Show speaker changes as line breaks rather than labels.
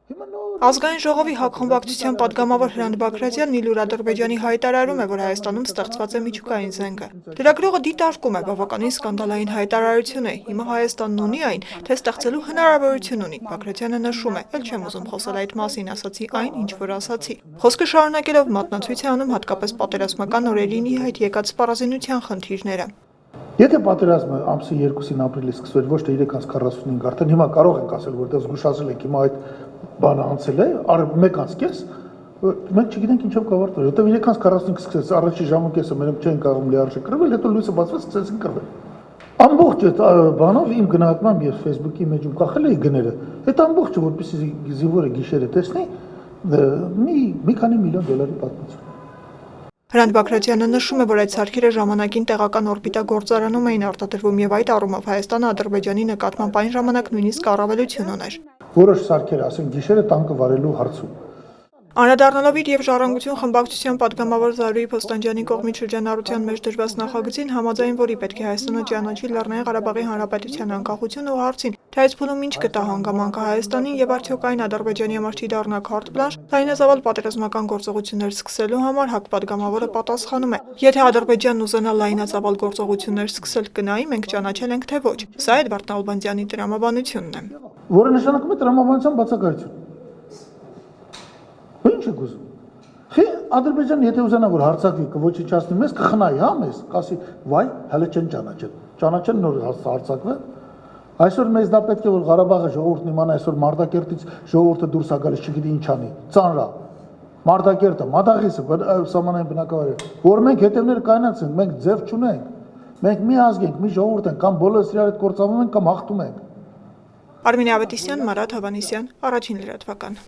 Ազգային ժողովի հակխմբակցության պատգամավոր Հրանտ Բագրատյանն իր Ադրբեջանի հայտարարում է, որ Հայաստանում ստեղծված է միջուկային զենքը։ Լրագրողը դիտարկում է բավականին սկանդալային հայտարարություն է, հիմա Հայաստանն ունի այն, թե ստեղծելու հնարավորություն ունի։ Բագրատյանը նշում է, էլ չեմ ուզում խոսել այդ մասին, ասացի այն, ինչ որ ասացի։ Խոսքը շարունակելով մատնացույց է անում հատկապես պատերազմական օրերին ի հայտ եկած սպառազինության խնդիրները։
Եթե պատերազմը ամսի 2-ին ապրիլի սկսվեր, ոչ թե 3:45, արդեն հիմա կարող ենք ասել, որտեղ զգուշացել ենք, հիմա այդ բանը անցել է, 1:30, մենք չգիտենք ինչով կավարտվի, որտեղ 3:45 սկսեց, առաջի ժամկեսը մենք չենք կարող լիարժեք կռվել, հետո լույսը բացվեց, սկսեցին կռվել։ Ամբողջ այդ բանով իմ գնահատմամբ եւ Facebook-ի մեջում կախել էի գները, այդ ամբողջը որպեսզի զինվորը գիշերը տեսնի, մի քանի միլիոն դոլարի պատմություն։
Հրանտ Բագրատյանը նշում է, որ այդ սարքերը ժամանակին տեղական օրբիտագործարանում էին արտադրվում եւ այդ առումով Հայաստանը Ադրբեջանի նկատմամբ այն ժամանակ նույնիսկ առավելություն ուներ։
Որոշ սարքեր, ասենք գիշերը տանկը վարելու հարցում։
Անդրադառնալով իր եւ Ժառանգություն խմբակցության պատգամավոր Զարուհի Փոստանջյանի կողմից շրջանառության մեջ դրված նախագծին համաձայն որի պետք է Հայաստանը ճանաչի Լեռնային Ղարաբաղի Հանրապետության անկախությունը ու հարցին, թե այս փուլում ինչ կտա հանգամանքը Հայաստանին եւ արդյոք այն Ադրբեջանի համար չի դառնա քարտ բլանշ, լայնածավալ պատերազմական գործողություններ սկսելու համար հակպատգամավորը պատասխանում է. Եթե Ադրբեջանն ուզենա լայնածավալ գործողություններ սկսել կնայի, մենք ճանաչել ենք թե ոչ։ Սա Էդվարդ Նալբանդյանի տրամաբանությունն է։
Որը նշանակում է տրամաբանության բացակայություն։ Ինչ եք ուզում։ Խի Ադրբեջանը եթե ուզենա որ հարձակվի կոչիչացնի մեզ, կխնայի, հա մեզ, կասի, վայ, հələ չեն ճանաչել։ Ճանաչեն նոր հարձակվի։ Այսօր մեզ դա պետք է որ Ղարաբաղը ժողովուրդն իմանա, այսօր Մարտակերտից ժողովուրդը դուրս է գալիս, չգիտի ինչ անի։ Ծանրա։ Մարտակերտը, Մադաղիսը, սահմանային բնակավայրը, որ մենք հետևներ կայացնենք, մենք ձև չունենք։ Մենք մի ազգ ենք, մի ժողովուրդ ենք, կամ բոլորս իրար հետ կործանվում ենք, կամ հաղթում ենք։
Արմինե Ավետիսյան, Մարատ Հավանիսյան, Առաջին լրատվական։